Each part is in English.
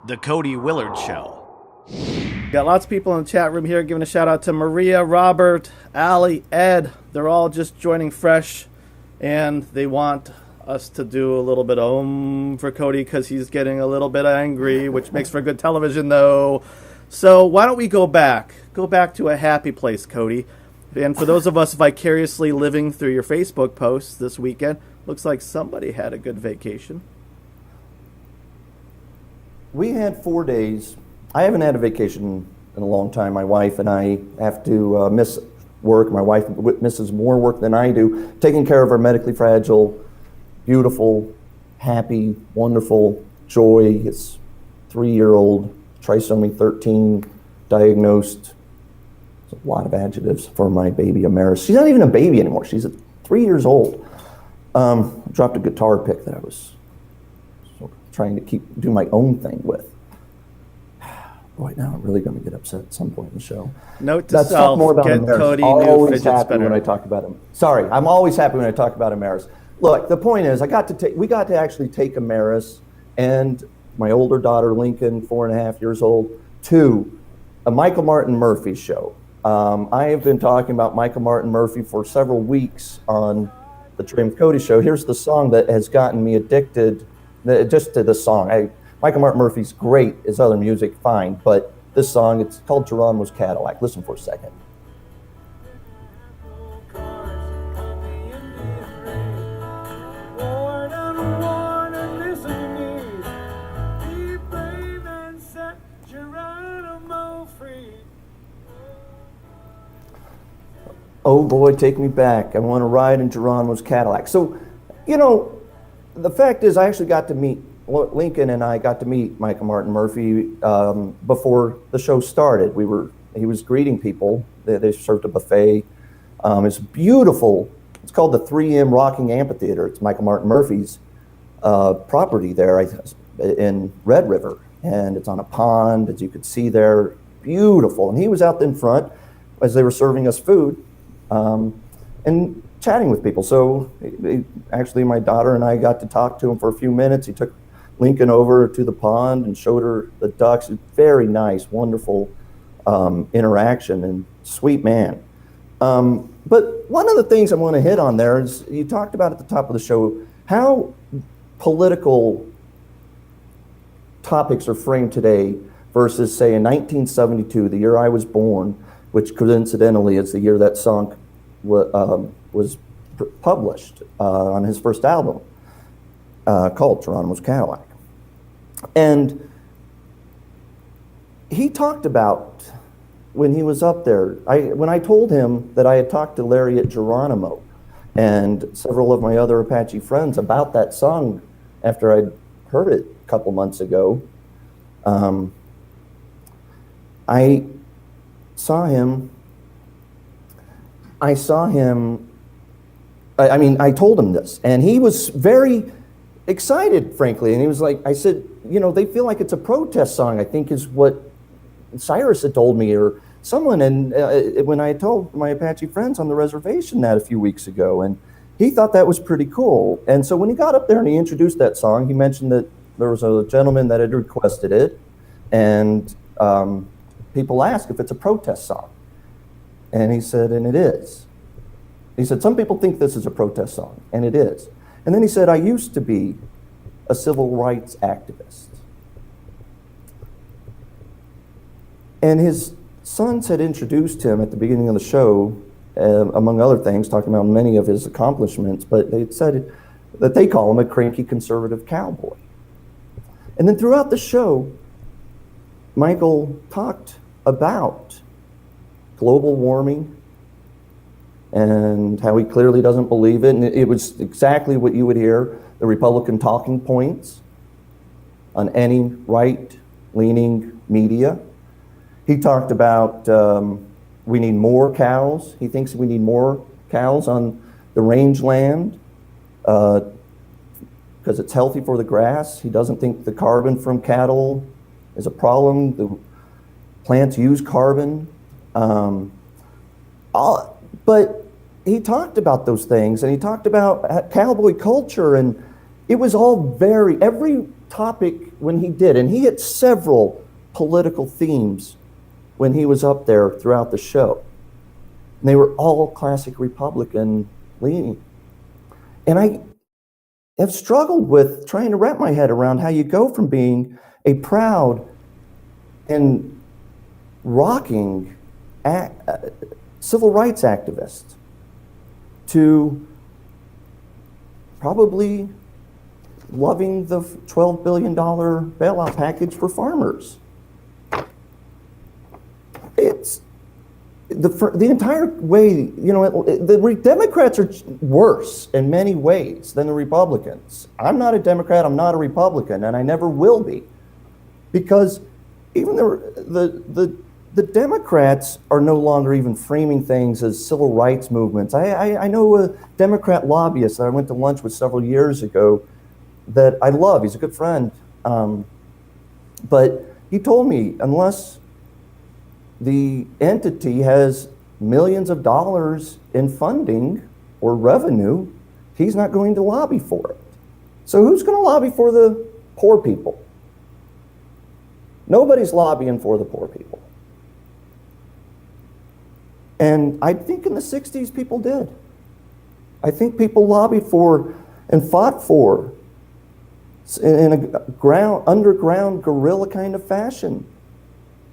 The Cody Willard Show. Got lots of people in the chat room here giving a shout out to Maria, Robert, Allie, Ed. They're all just joining fresh, and they want us to do a little bit of for Cody because he's getting a little bit angry, which makes for good television, though. So why don't we go back to a happy place, Cody. And for those of us vicariously living through your Facebook posts this weekend, looks like somebody had a good vacation. We had 4 days. I haven't had a vacation in a long time. My wife and I have to miss work. My wife misses more work than I do, taking care of our medically fragile, beautiful, happy, wonderful Joy. It's 3-year-old, trisomy 13, diagnosed. It's a lot of adjectives for my baby Amaris. She's not even a baby anymore. She's 3 years old. Dropped a guitar pick that I was trying to do my own thing with. Boy, now I'm really going to get upset at some point in the show. Note to self, get Cody new fidget spinner. When I talk about him. Sorry, I'm always happy when I talk about Amaris. Look, the point is, we got to actually take Amaris and my older daughter, Lincoln, 4.5 years old, to a Michael Martin Murphey show. I have been talking about Michael Martin Murphey for several weeks on the Dream of Cody show. Here's the song that has gotten me addicted just to the song. Michael Martin Murphey's great, his other music, fine, but this song, it's called Geronimo's Cadillac. Listen for a second. Oh boy, take me back. I want to ride in Geronimo's Cadillac. So, the fact is I actually got to meet Lincoln, and I got to meet Michael Martin Murphey before the show started. He was greeting people. They served a buffet. It's beautiful. It's called the 3M Rocking Amphitheater. It's Michael Martin Murphey's property there in Red River, and it's on a pond, as you could see there. Beautiful. And he was out in front as they were serving us food and chatting with people. So actually, my daughter and I got to talk to him for a few minutes. He took Lincoln over to the pond and showed her the ducks. Very nice, wonderful interaction, and sweet man. But one of the things I want to hit on there is you talked about at the top of the show how political topics are framed today versus, say, in 1972, the year I was born, which coincidentally is the year that song was published on his first album called Geronimo's Cadillac. And he talked about when he was up there, when I told him that I had talked to Larry at Geronimo and several of my other Apache friends about that song after I'd heard it a couple months ago, I saw him, I told him this, and he was very excited, frankly, and he was like, I said, they feel like it's a protest song, I think is what Cyrus had told me, or someone, and when I told my Apache friends on the reservation that a few weeks ago, and he thought that was pretty cool. And so when he got up there and he introduced that song, he mentioned that there was a gentleman that had requested it, and people asked if it's a protest song. And he said, and it is. He said, some people think this is a protest song, and it is. And then he said, I used to be a civil rights activist. And his sons had introduced him at the beginning of the show, among other things, talking about many of his accomplishments, but they said that they call him a cranky conservative cowboy. And then throughout the show, Michael talked about global warming and how he clearly doesn't believe it. And it was exactly what you would hear, the Republican talking points on any right-leaning media. He talked about we need more cows. He thinks we need more cows on the rangeland because it's healthy for the grass. He doesn't think the carbon from cattle is a problem. The plants use carbon. But he talked about those things, and he talked about cowboy culture, and it was all every topic when he did, and he hit several political themes when he was up there throughout the show. And they were all classic Republican leaning. And I have struggled with trying to wrap my head around how you go from being a proud and rocking civil rights activist to probably loving the $12 billion bailout package for farmers. It's the entire way, the Democrats are worse in many ways than the Republicans. I'm not a Democrat, I'm not a Republican, and I never will be. Because even the Democrats are no longer even framing things as civil rights movements. I know a Democrat lobbyist that I went to lunch with several years ago that I love. He's a good friend. But he told me, unless the entity has millions of dollars in funding or revenue, he's not going to lobby for it. So who's going to lobby for the poor people? Nobody's lobbying for the poor people. And I think in the 60s people did. I think people lobbied for and fought for in a underground guerrilla kind of fashion.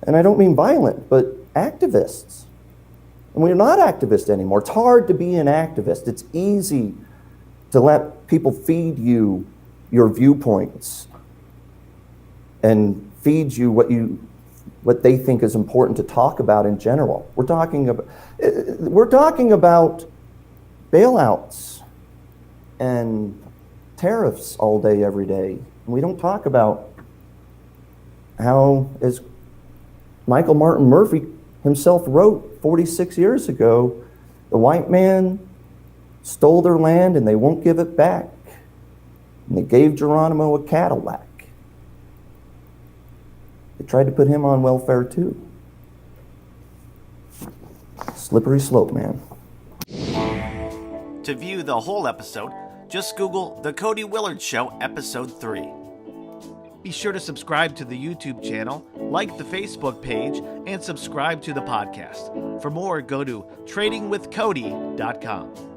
And I don't mean violent, but activists. And we're not activists anymore. It's hard to be an activist. It's easy to let people feed you your viewpoints and feed you what they think is important to talk about in general. We're talking about bailouts and tariffs all day, every day. And we don't talk about how, as Michael Martin Murphey himself wrote 46 years ago, the white man stole their land and they won't give it back. And they gave Geronimo a Cadillac. They tried to put him on welfare too. Slippery slope, man. To view the whole episode, just Google The Cody Willard Show, Episode 3. Be sure to subscribe to the YouTube channel, like the Facebook page, and subscribe to the podcast. For more, go to tradingwithcody.com.